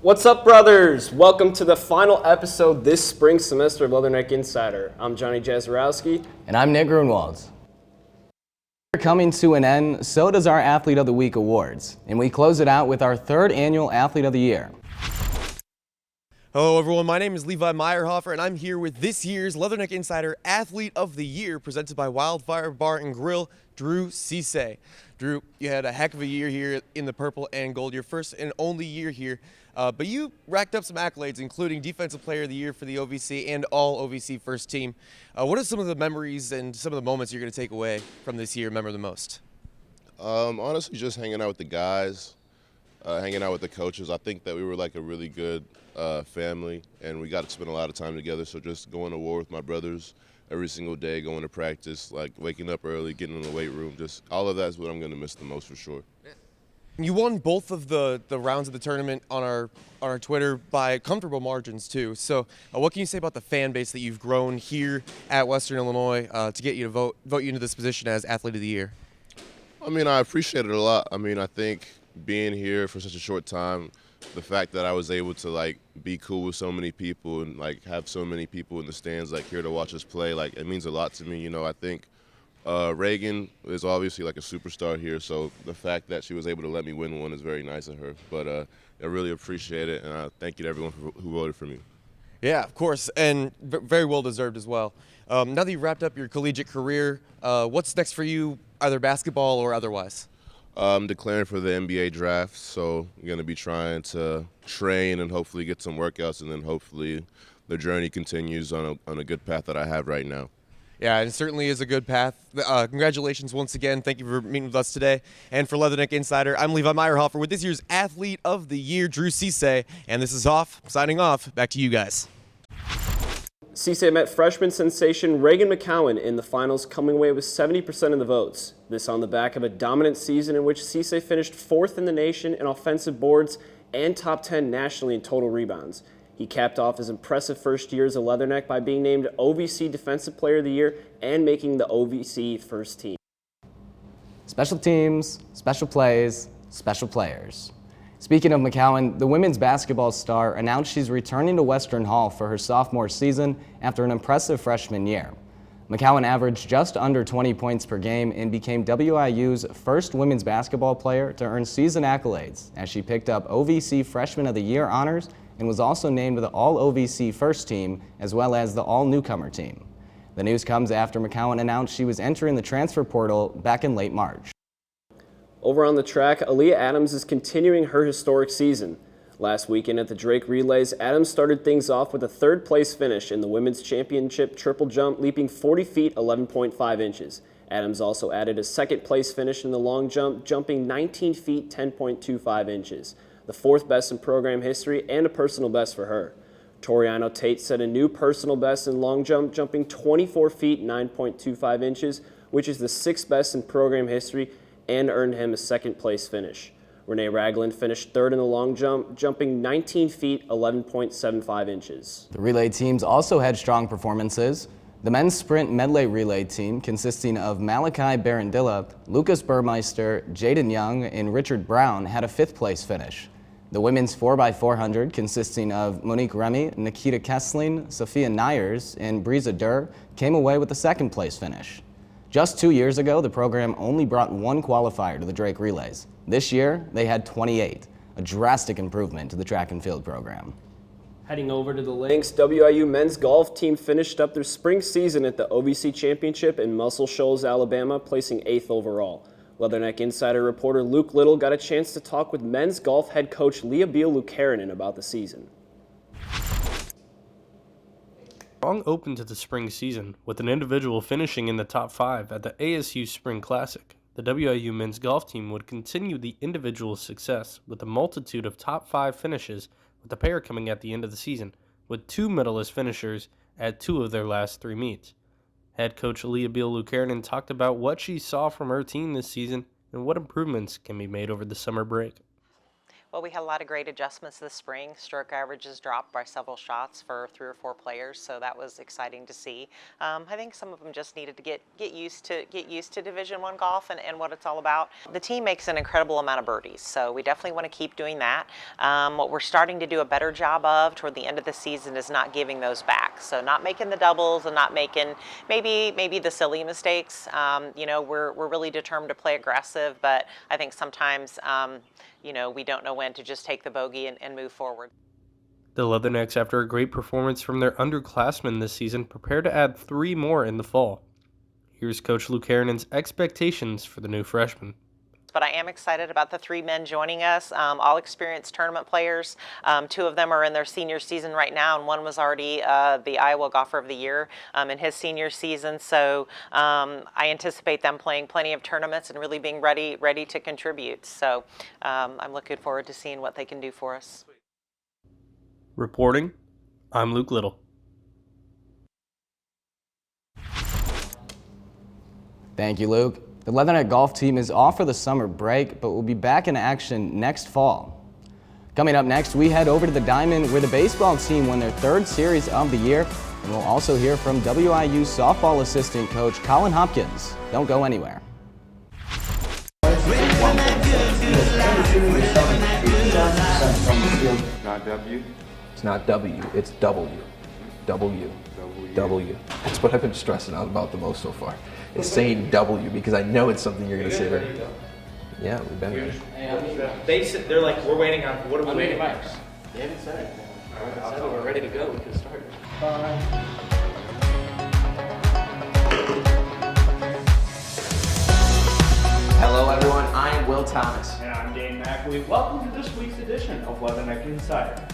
What's up, brothers? Welcome to the final episode this spring semester of Leatherneck Insider. I'm Johnny Jazarowski. And I'm Nick Grunwald. Coming to an end, so does our Athlete of the Week awards. And we close it out with our third annual Athlete of the Year. Hello everyone, my name is Levi Meyerhofer and I'm here with this year's Leatherneck Insider Athlete of the Year presented by Wildfire Bar and Grill, Drew Cisse. Drew, you had a heck of a year here in the purple and gold, your first and only year here, but you racked up some accolades including Defensive Player of the Year for the OVC and all OVC first team. What are some of the memories and some of the moments you're going to take away from this year and remember the most? Honestly, just hanging out with the guys, hanging out with the coaches. I think that we were like a really good family, and we got to spend a lot of time together. So just going to war with my brothers every single day, going to practice, like waking up early, getting in the weight room, just all of that is what I'm going to miss the most for sure. You won both of the rounds of the tournament on our Twitter by comfortable margins too. So what can you say about the fan base that you've grown here at Western Illinois to get you to vote you into this position as Athlete of the Year? I mean, I appreciate it a lot. I mean, I think being here for such a short time, the fact that I was able to like be cool with so many people and like have so many people in the stands like here to watch us play, like it means a lot to me. You know, I think Reagan is obviously like a superstar here, so the fact that she was able to let me win one is very nice of her. But I really appreciate it, and thank you to everyone who voted for me. Yeah, of course, and very well deserved as well. Now that you've wrapped up your collegiate career, what's next for you, either basketball or otherwise? I'm declaring for the NBA draft, so I'm going to be trying to train and hopefully get some workouts, and then hopefully the journey continues on a good path that I have right now. Yeah, it certainly is a good path. Congratulations once again. Thank you for meeting with us today. And for Leatherneck Insider, I'm Levi Meyerhofer with this year's Athlete of the Year, Drew Cisse. And this is signing off. Back to you guys. Cisse met freshman sensation Reagan McCowan in the finals, coming away with 70% of the votes. This on the back of a dominant season in which Cisse finished 4th in the nation in offensive boards and top 10 nationally in total rebounds. He capped off his impressive first year as a Leatherneck by being named OVC Defensive Player of the Year and making the OVC first team. Special teams, special plays, special players. Speaking of McCowan, the women's basketball star announced she's returning to Western Hall for her sophomore season after an impressive freshman year. McCowan averaged just under 20 points per game and became WIU's first women's basketball player to earn season accolades as she picked up OVC Freshman of the Year honors and was also named the All-OVC First Team as well as the All-Newcomer Team. The news comes after McCowan announced she was entering the transfer portal back in late March. Over on the track, Aaliyah Adams is continuing her historic season. Last weekend at the Drake Relays, Adams started things off with a third-place finish in the Women's Championship triple jump, leaping 40 feet 11.5 inches. Adams also added a second-place finish in the long jump, jumping 19 feet 10.25 inches, the 4th best in program history and a personal best for her. Toriano Tate set a new personal best in long jump, jumping 24 feet 9.25 inches, which is the 6th best in program history, and earned him a second-place finish. Renee Ragland finished 3rd in the long jump, jumping 19 feet 11.75 inches. The relay teams also had strong performances. The men's sprint medley relay team, consisting of Malachi Barandilla, Lucas Burmeister, Jaden Young, and Richard Brown, had a 5th-place finish. The women's 4x400, consisting of Monique Remy, Nikita Kessling, Sophia Nyers, and Breeza Durr, came away with a 2nd-place finish. Just 2 years ago, the program only brought 1 qualifier to the Drake Relays. This year, they had 28, a drastic improvement to the track and field program. Heading over to the links, WIU men's golf team finished up their spring season at the OVC Championship in Muscle Shoals, Alabama, placing 8th overall. Leatherneck Insider reporter Luke Little got a chance to talk with men's golf head coach Leah Beal-Lukarinen about the season. Strong open to the spring season, with an individual finishing in the top 5 at the ASU Spring Classic. The WIU men's golf team would continue the individual success with a multitude of top 5 finishes, with the pair coming at the end of the season, with 2 medalist finishers at 2 of their last 3 meets. Head coach Leah Beal-Lukarinen talked about what she saw from her team this season and what improvements can be made over the summer break. Well, we had a lot of great adjustments this spring. Stroke averages dropped by several shots for 3 or 4 players, so that was exciting to see. I think some of them just needed to get used to Division I golf and what it's all about. The team makes an incredible amount of birdies, so we definitely want to keep doing that. What we're starting to do a better job of toward the end of the season is not giving those back. So not making the doubles and not making maybe the silly mistakes. We're really determined to play aggressive, but I think sometimes we don't know when to just take the bogey and move forward. The Leathernecks, after a great performance from their underclassmen this season, prepare to add 3 more in the fall. Here's Coach Luke Harrinen's expectations for the new freshmen. But I am excited about the 3 men joining us, all experienced tournament players. 2 of them are in their senior season right now, and one was already the Iowa Golfer of the Year in his senior season. So I anticipate them playing plenty of tournaments and really being ready to contribute. So I'm looking forward to seeing what they can do for us. Reporting, I'm Luke Little. Thank you, Luke. The Leatherneck golf team is off for the summer break, but will be back in action next fall. Coming up next, we head over to the Diamond, where the baseball team won their 3rd series of the year, and we'll also hear from WIU softball assistant coach Colin Hopkins. Don't go anywhere. Not W? It's not W, it's W. W. W. That's what I've been stressing out about the most so far. It's saying W because I know it's something you're going to say there. Yeah, we've been there. They're like, we're waiting on, what are we waiting on? They haven't said it. So we're ready to go, we can start. Hello everyone, I am Will Thomas. And I'm Dane Mackley. Welcome to this week's edition of Leatherneck Insider.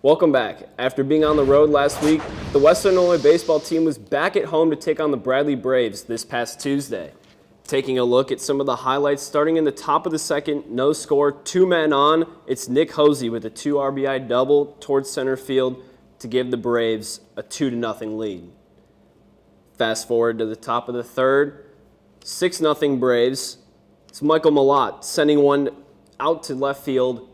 Welcome back. After being on the road last week, the Western Illinois baseball team was back at home to take on the Bradley Braves this past Tuesday. Taking a look at some of the highlights, starting in the top of the second, no score, 2 men on. It's Nick Hosey with a 2 RBI double towards center field to give the Braves a 2-0 lead. Fast forward to the top of the third, 6-0 Braves. It's Michael Malott sending one out to left field,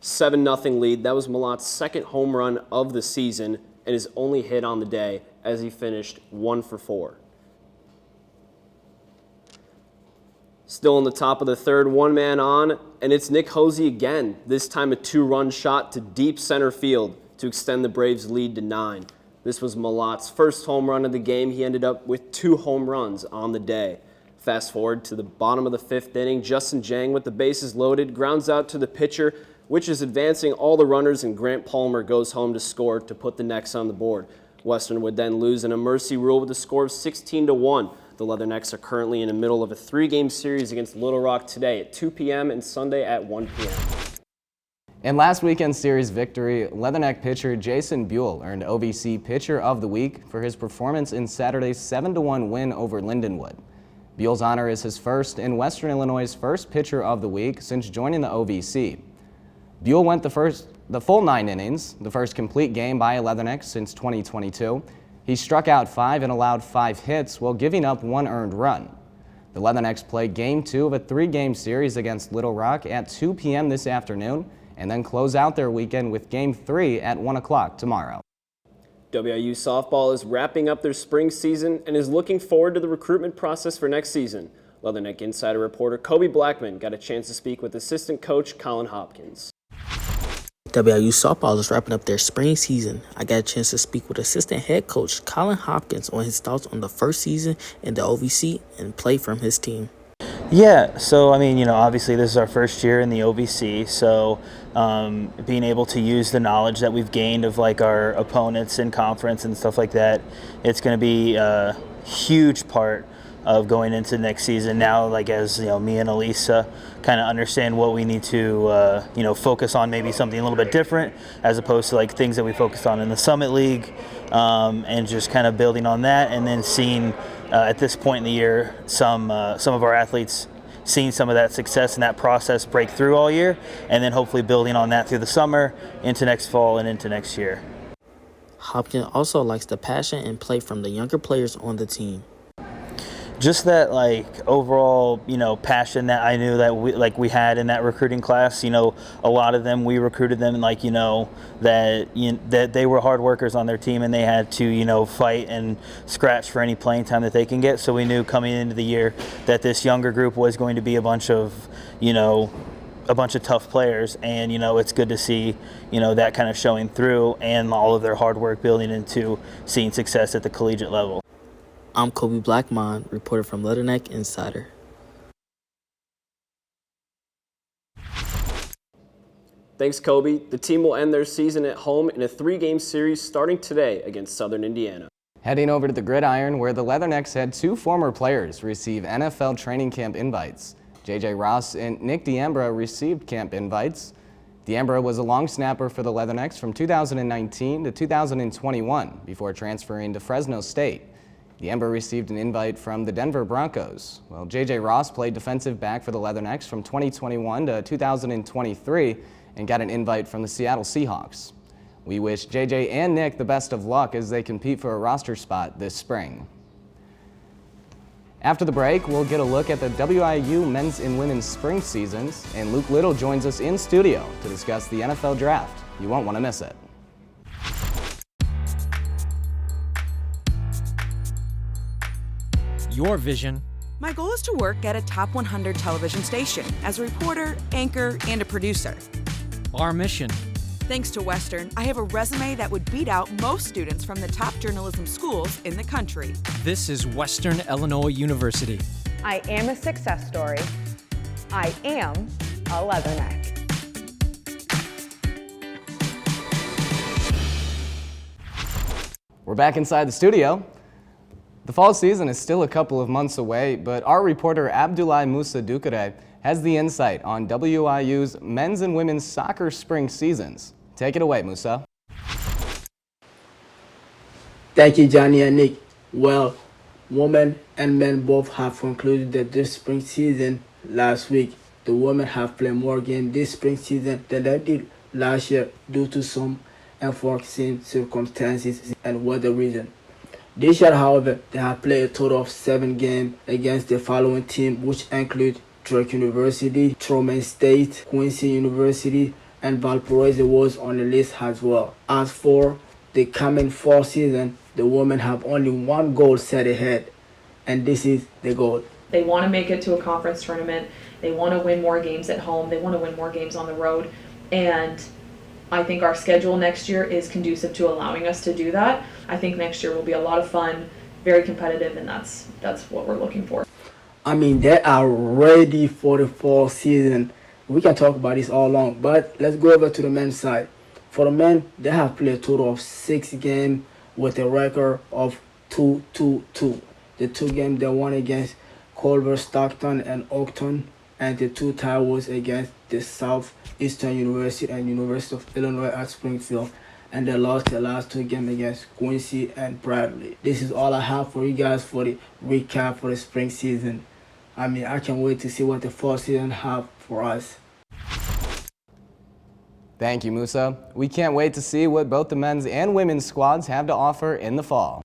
7-0 lead. That was Malott's 2nd home run of the season and his only hit on the day, as he finished 1 for 4. Still in the top of the third, 1 man on, and it's Nick Hosey again, this time a 2-run shot to deep center field to extend the Braves' lead to 9. This was Malott's 1st home run of the game. He ended up with 2 home runs on the day. Fast forward to the bottom of the 5th inning, Justin Jang with the bases loaded, grounds out to the pitcher, which is advancing all the runners, and Grant Palmer goes home to score to put the Necks on the board. Western would then lose in a mercy rule with a score of 16-1. The Leathernecks are currently in the middle of a 3-game series against Little Rock today at 2 p.m. and Sunday at 1 p.m. In last weekend's series victory, Leatherneck pitcher Jason Buell earned OVC Pitcher of the Week for his performance in Saturday's 7-1 win over Lindenwood. Buell's honor is his first and Western Illinois' first Pitcher of the Week since joining the OVC. Buell went the full 9 innings, the first complete game by a Leatherneck since 2022. He struck out 5 and allowed 5 hits while giving up 1 earned run. The Leathernecks play Game 2 of a 3-game series against Little Rock at 2 p.m. this afternoon, and then close out their weekend with Game 3 at 1 o'clock tomorrow. WIU softball is wrapping up their spring season and is looking forward to the recruitment process for next season. Leatherneck Insider reporter Kobe Blackman got a chance to speak with assistant coach Colin Hopkins. WIU softball is wrapping up their spring season. I got a chance to speak with assistant head coach Colin Hopkins on his thoughts on the first season in the OVC and play from his team. Yeah, so I mean, obviously this is our first year in the OVC, so being able to use the knowledge that we've gained of like our opponents in conference and stuff like that, it's going to be a huge part of going into next season now, like as me and Elisa kind of understand what we need to focus on, maybe something a little bit different as opposed to like things that we focused on in the Summit League, and just kind of building on that, and then seeing at this point in the year some of our athletes seeing some of that success and that process break through all year, and then hopefully building on that through the summer, into next fall, and into next year. Hopkins also likes the passion and play from the younger players on the team. Just that overall, passion that I knew that we had in that recruiting class. A lot of them, we recruited them that they were hard workers on their team, and they had to fight and scratch for any playing time that they can get. So we knew coming into the year that this younger group was going to be a bunch of tough players, and it's good to see that kind of showing through, and all of their hard work building into seeing success at the collegiate level. I'm Kobe Blackmon, reporter from Leatherneck Insider. Thanks, Kobe. The team will end their season at home in a 3-game series starting today against Southern Indiana. Heading over to the Gridiron, where the Leathernecks had 2 former players receive NFL training camp invites. J.J. Ross and Nick D'Ambra received camp invites. D'Ambra was a long snapper for the Leathernecks from 2019 to 2021 before transferring to Fresno State. D'Ambra received an invite from the Denver Broncos, while J.J. Ross played defensive back for the Leathernecks from 2021 to 2023 and got an invite from the Seattle Seahawks. We wish J.J. and Nick the best of luck as they compete for a roster spot this spring. After the break, we'll get a look at the WIU men's and women's spring seasons, and Luke Little joins us in studio to discuss the NFL Draft. You won't want to miss it. Your vision. My goal is to work at a top 100 television station as a reporter, anchor, and a producer. Our mission. Thanks to Western, I have a resume that would beat out most students from the top journalism schools in the country. This is Western Illinois University. I am a success story. I am a Leatherneck. We're back inside the studio. The fall season is still a couple of months away, but our reporter Abdoulaye Moussa Doucouré has the insight on WIU's men's and women's soccer spring seasons. Take it away, Moussa. Thank you, Johnny and Nick. Well, women and men both have concluded this spring season last week. The women have played more games this spring season than they did last year due to some unforeseen circumstances and weather reasons. This year, however, they have played a total of 7 games against the following team, which include Drake University, Truman State, Quincy University, and Valparaiso was on the list as well. As for the coming fall season, the women have only one goal set ahead, and this is the goal. They want to make it to a conference tournament. They want to win more games at home. They want to win more games on the road. And I think our schedule next year is conducive to allowing us to do that. I think next year will be a lot of fun, very competitive, and that's what we're looking for. I mean, they are ready for the fall season. We can talk about this all along, but let's go over to the men's side. For the men, they have played a total of 6 games with a record of 2-2-2. The 2 games they won against Culver, Stockton, and Oakton, and the 2 tie was against the Southeastern University and University of Illinois at Springfield, and they lost the last 2 games against Quincy and Bradley. This is all I have for you guys for the recap for the spring season. I mean, I can't wait to see what the fall season have for us. Thank you, Moussa. We can't wait to see what both the men's and women's squads have to offer in the fall.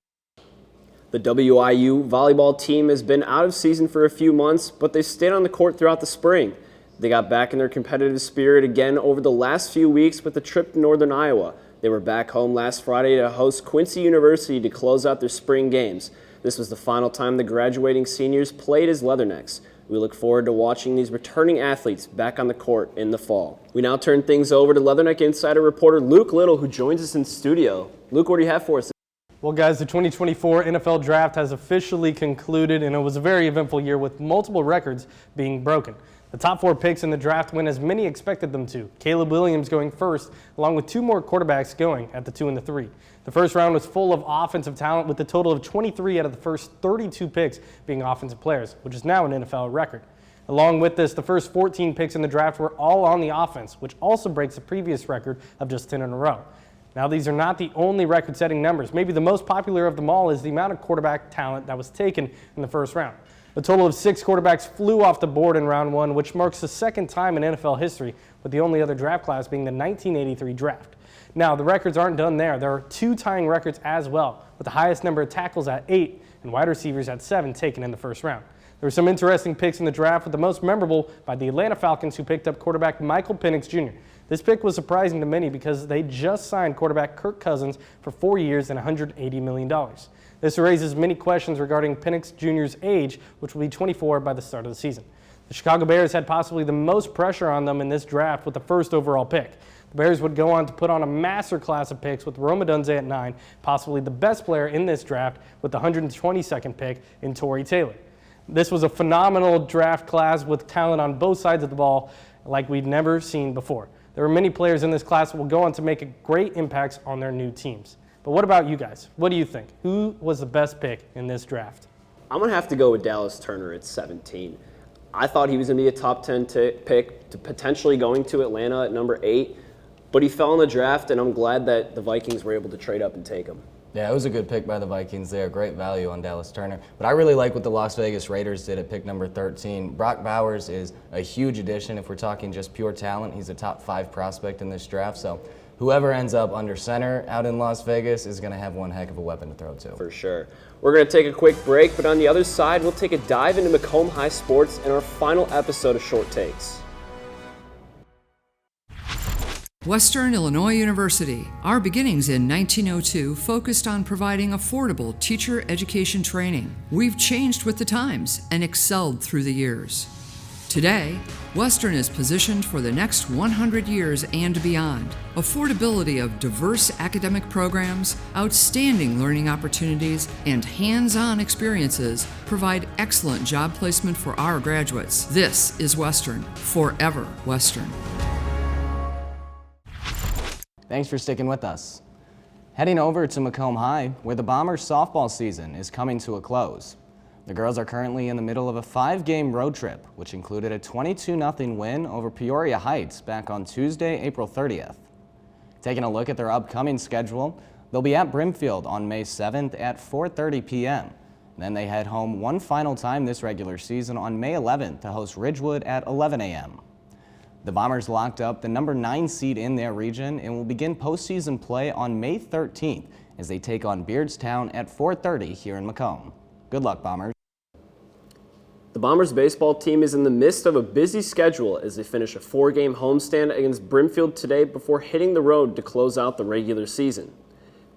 The WIU volleyball team has been out of season for a few months, but they stayed on the court throughout the spring. They got back in their competitive spirit again over the last few weeks with a trip to Northern Iowa. They were back home last Friday to host Quincy University to close out their spring games. This was the final time the graduating seniors played as Leathernecks. We look forward to watching these returning athletes back on the court in the fall. We now turn things over to Leatherneck Insider reporter Luke Little, who joins us in studio. Luke, what do you have for us? Well, guys, the 2024 NFL Draft has officially concluded, and it was a very eventful year with multiple records being broken. The top 4 picks in the draft went as many expected them to. Caleb Williams going first, along with 2 more quarterbacks going at the 2 and the 3. The first round was full of offensive talent, with a total of 23 out of the first 32 picks being offensive players, which is now an NFL record. Along with this, the first 14 picks in the draft were all on the offense, which also breaks the previous record of just 10 in a row. Now, these are not the only record-setting numbers. Maybe the most popular of them all is the amount of quarterback talent that was taken in the first round. A total of 6 quarterbacks flew off the board in round 1, which marks the second time in NFL history, with the only other draft class being the 1983 draft. Now, the records aren't done there. There are 2 tying records as well, with the highest number of tackles at 8 and wide receivers at 7 taken in the first round. There were some interesting picks in the draft, with the most memorable by the Atlanta Falcons, who picked up quarterback Michael Penix Jr. This pick was surprising to many because they just signed quarterback Kirk Cousins for 4 years and $180 million. This raises many questions regarding Penix Jr.'s age, which will be 24 by the start of the season. The Chicago Bears had possibly the most pressure on them in this draft with the first overall pick. The Bears would go on to put on a master class of picks with Rome Odunze at 9, possibly the best player in this draft with the 122nd pick in Torrey Taylor. This was a phenomenal draft class with talent on both sides of the ball like we'd never seen before. There are many players in this class that will go on to make great impacts on their new teams. But what about you guys? What do you think? Who was the best pick in this draft? I'm going to have to go with Dallas Turner at 17. I thought he was going to be a top 10 pick, to potentially going to Atlanta at number 8, but he fell in the draft, and I'm glad that the Vikings were able to trade up and take him. Yeah, it was a good pick by the Vikings there. Great value on Dallas Turner. But I really like what the Las Vegas Raiders did at pick number 13. Brock Bowers is a huge addition. If we're talking just pure talent, he's a top 5 prospect in this draft. So whoever ends up under center out in Las Vegas is going to have one heck of a weapon to throw to. For sure. We're going to take a quick break, but on the other side, we'll take a dive into Macomb High sports in our final episode of Short Takes. Western Illinois University. Our beginnings in 1902 focused on providing affordable teacher education training. We've changed with the times and excelled through the years. Today, Western is positioned for the next 100 years and beyond. Affordability of diverse academic programs, outstanding learning opportunities, and hands-on experiences provide excellent job placement for our graduates. This is Western, forever Western. Thanks for sticking with us. Heading over to Macomb High, where the Bombers softball season is coming to a close. The girls are currently in the middle of a 5-game road trip, which included a 22-0 win over Peoria Heights back on Tuesday, April 30th. Taking a look at their upcoming schedule, they'll be at Brimfield on May 7th at 4:30 p.m. Then they head home one final time this regular season on May 11th to host Ridgewood at 11 a.m. The Bombers locked up the number 9 seed in their region and will begin postseason play on May 13th as they take on Beardstown at 4:30 here in Macomb. Good luck, Bombers. The Bombers baseball team is in the midst of a busy schedule as they finish a 4-game homestand against Brimfield today before hitting the road to close out the regular season.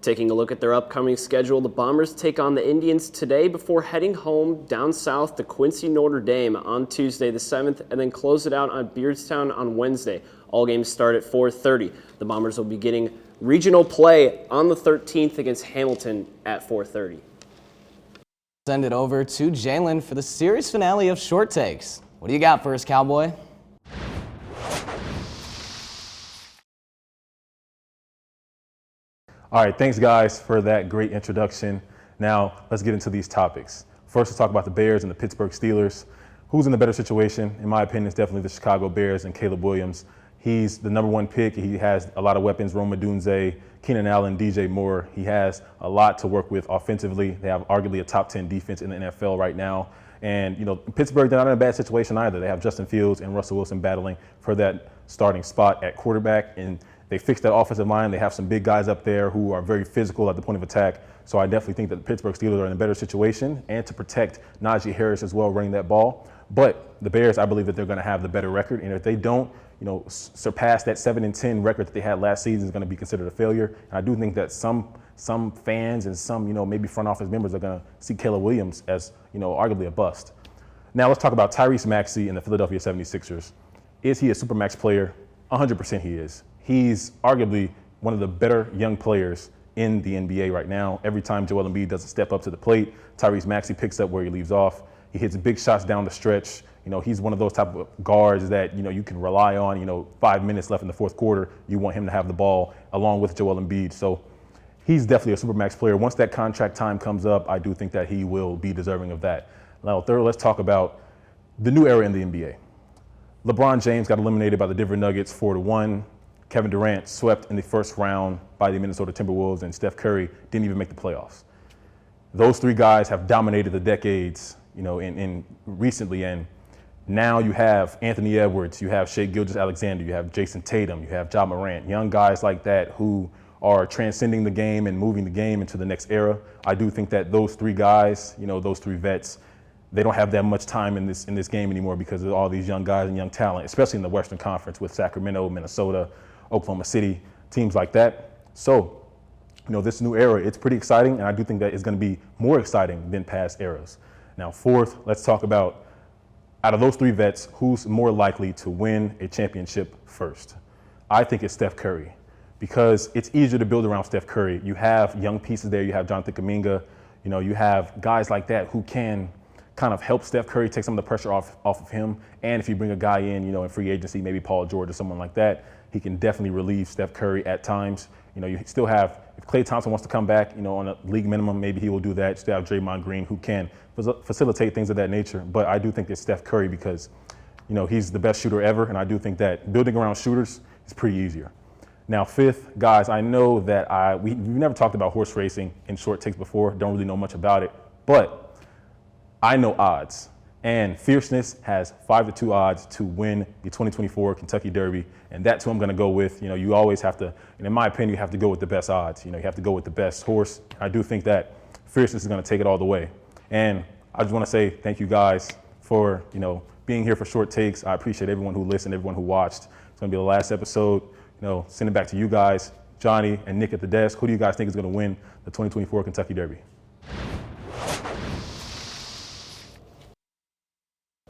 Taking a look at their upcoming schedule, the Bombers take on the Indians today before heading home down south to Quincy Notre Dame on Tuesday the 7th and then close it out on Beardstown on Wednesday. All games start at 4:30. The Bombers will be getting regional play on the 13th against Hamilton at 4:30. Send it over to Jalen for the series finale of Short Takes. What do you got for us, Cowboy? All right, thanks guys for that great introduction. Now let's get into these topics. First, let's talk about the Bears and the Pittsburgh Steelers. Who's in the better situation? In my opinion, it's definitely the Chicago Bears and Caleb Williams. He's the number 1 pick. He has a lot of weapons, Rome Odunze, Keenan Allen, DJ Moore. He has a lot to work with offensively. They have arguably a top 10 defense in the NFL right now. And, you know, Pittsburgh, they're not in a bad situation either. They have Justin Fields and Russell Wilson battling for that starting spot at quarterback. And they fixed that offensive line. They have some big guys up there who are very physical at the point of attack. So I definitely think that the Pittsburgh Steelers are in a better situation and to protect Najee Harris as well running that ball. But the Bears, I believe that they're going to have the better record. And if they don't, you know, surpass that 7-10 record that they had last season is going to be considered a failure. And I do think that some fans and some, you know, maybe front office members are going to see Caleb Williams as, you know, arguably a bust. Now let's talk about Tyrese Maxey and the Philadelphia 76ers. Is he a supermax player? 100% he is. He's arguably one of the better young players in the NBA right now. Every time Joel Embiid does a step up to the plate, Tyrese Maxey picks up where he leaves off. He hits big shots down the stretch. You know, he's one of those type of guards that, you know, you can rely on. You know, 5 minutes left in the fourth quarter, you want him to have the ball along with Joel Embiid. So he's definitely a supermax player. Once that contract time comes up, I do think that he will be deserving of that. Now, third, let's talk about the new era in the NBA. LeBron James got eliminated by the Denver Nuggets 4-1. Kevin Durant swept in the first round by the Minnesota Timberwolves, and Steph Curry didn't even make the playoffs. Those 3 guys have dominated the decades, in recently. And now you have Anthony Edwards, you have Shea Gilgeous-Alexander, you have Jason Tatum, you have Ja Morant, young guys like that who are transcending the game and moving the game into the next era. I do think that those three guys, those three vets, they don't have that much time in this game anymore because of all these young guys and young talent, especially in the Western Conference with Sacramento, Minnesota, Oklahoma City, teams like that. So, this new era, it's pretty exciting, and I do think that it's going to be more exciting than past eras. Now, fourth, let's talk about, out of those three vets, who's more likely to win a championship first? I think it's Steph Curry, because it's easier to build around Steph Curry. You have young pieces there. You have Jonathan Kuminga. You have guys like that who can kind of help Steph Curry take some of the pressure off of him. And if you bring a guy in, in free agency, maybe Paul George or someone like that, he can definitely relieve Steph Curry at times. You still have, if Klay Thompson wants to come back, on a league minimum, maybe he will do that. You still have Draymond Green who can facilitate things of that nature. But I do think it's Steph Curry because, he's the best shooter ever. And I do think that building around shooters is pretty easier. Now, fifth, guys, I know that we've never talked about horse racing in short takes before, don't really know much about it, but I know odds, and Fierceness has 5-2 odds to win the 2024 Kentucky Derby, and that's who I'm going to go with. You always have to, and in my opinion, you have to go with the best odds. You have to go with the best horse. I do think that Fierceness is going to take it all the way. And I just want to say thank you guys for, being here for Short Takes. I appreciate everyone who listened, everyone who watched. It's going to be the last episode. Send it back to you guys, Johnny and Nick at the desk. Who do you guys think is going to win the 2024 Kentucky Derby?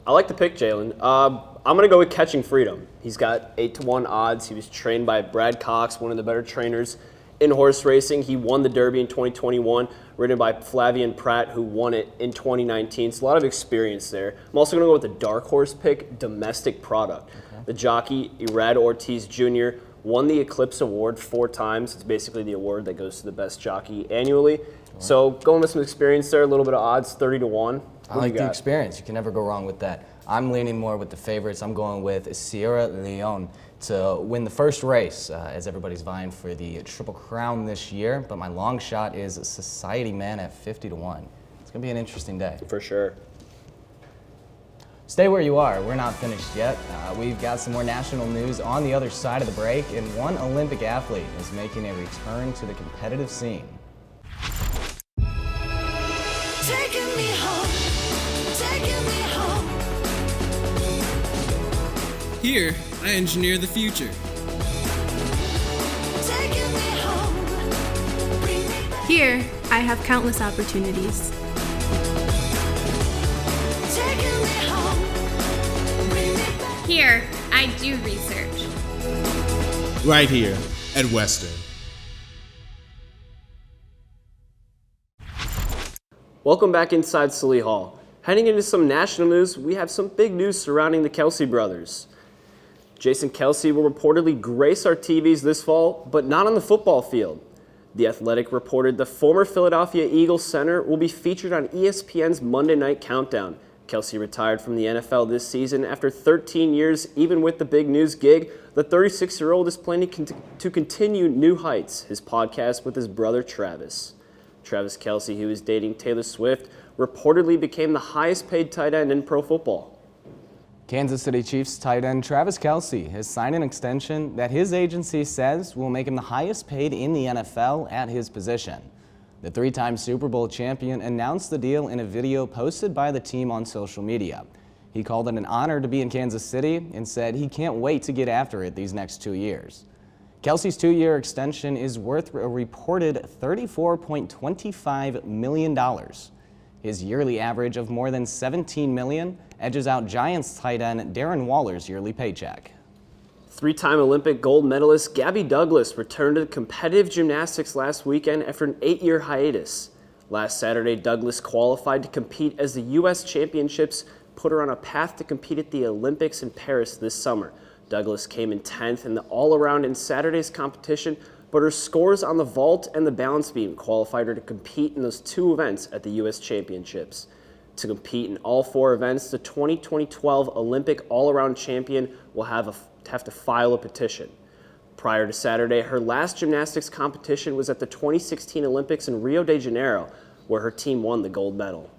I like the pick, Jalen. I'm going to go with Catching Freedom. He's got 8-1 odds. He was trained by Brad Cox, one of the better trainers in horse racing. He won the Derby in 2021, ridden by Flavian Pratt, who won it in 2019. So a lot of experience there. I'm also going to go with the dark horse pick, Domestic Product. Okay. The jockey, Irad Ortiz Jr., won the Eclipse Award 4 times. It's basically the award that goes to the best jockey annually. Right. So going with some experience there, a little bit of odds, 30-1. I like the experience. You can never go wrong with that. I'm leaning more with the favorites. I'm going with Sierra Leone to win the first race, as everybody's vying for the Triple Crown this year. But my long shot is Society Man at 50-1. It's going to be an interesting day. For sure. Stay where you are. We're not finished yet. We've got some more national news on the other side of the break, and one Olympic athlete is making a return to the competitive scene. Taking me home, taking me home. Here, I engineer the future. Taking me home, bring me back. Here, I have countless opportunities. Taking me home, bring me back. Here, I do research. Right here at Western. Welcome back inside Sully Hall. Heading into some national news, we have some big news surrounding the Kelsey brothers. Jason Kelsey will reportedly grace our TVs this fall, but not on the football field. The Athletic reported the former Philadelphia Eagles center will be featured on ESPN's Monday Night Countdown. Kelsey retired from the NFL this season after 13 years. Even with the big news gig, the 36-year-old is planning to continue new heights, his podcast with his brother Travis. Travis Kelsey, who is dating Taylor Swift, reportedly became the highest paid tight end in pro football. Kansas City Chiefs tight end Travis Kelsey has signed an extension that his agency says will make him the highest paid in the NFL at his position. The 3-time Super Bowl champion announced the deal in a video posted by the team on social media. He called it an honor to be in Kansas City and said he can't wait to get after it these next 2 years. Kelsey's 2-year extension is worth a reported $34.25 million. His yearly average of more than $17 million edges out Giants tight end Darren Waller's yearly paycheck. 3-time Olympic gold medalist Gabby Douglas returned to competitive gymnastics last weekend after an 8-year hiatus. Last Saturday, Douglas qualified to compete as the U.S. Championships put her on a path to compete at the Olympics in Paris this summer. Douglas came in 10th in the all-around in Saturday's competition, but her scores on the vault and the balance beam qualified her to compete in those 2 events at the U.S. Championships. To compete in all 4 events, the 2012 Olympic all-around champion will have to file a petition. Prior to Saturday, her last gymnastics competition was at the 2016 Olympics in Rio de Janeiro, where her team won the gold medal.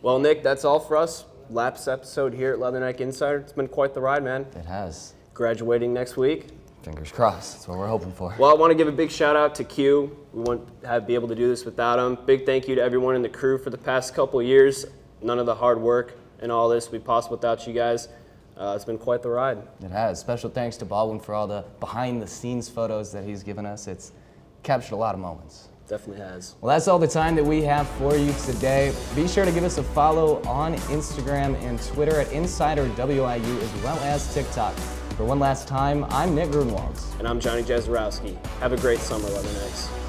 Well, Nick, that's all for us. Last episode here at Leatherneck Insider. It's been quite the ride, man. It has. Graduating next week. Fingers crossed. That's what we're hoping for. Well, I want to give a big shout out to Q. We wouldn't be able to do this without him. Big thank you to everyone in the crew for the past couple of years. None of the hard work and all this would be possible without you guys. It's been quite the ride. It has. Special thanks to Baldwin for all the behind-the-scenes photos that he's given us. It's captured a lot of moments. Definitely has. Well, that's all the time that we have for you today. Be sure to give us a follow on Instagram and Twitter at InsiderWIU as well as TikTok. For one last time, I'm Nick Grunwald. And I'm Johnny Jazarowski. Have a great summer, Leathernecks.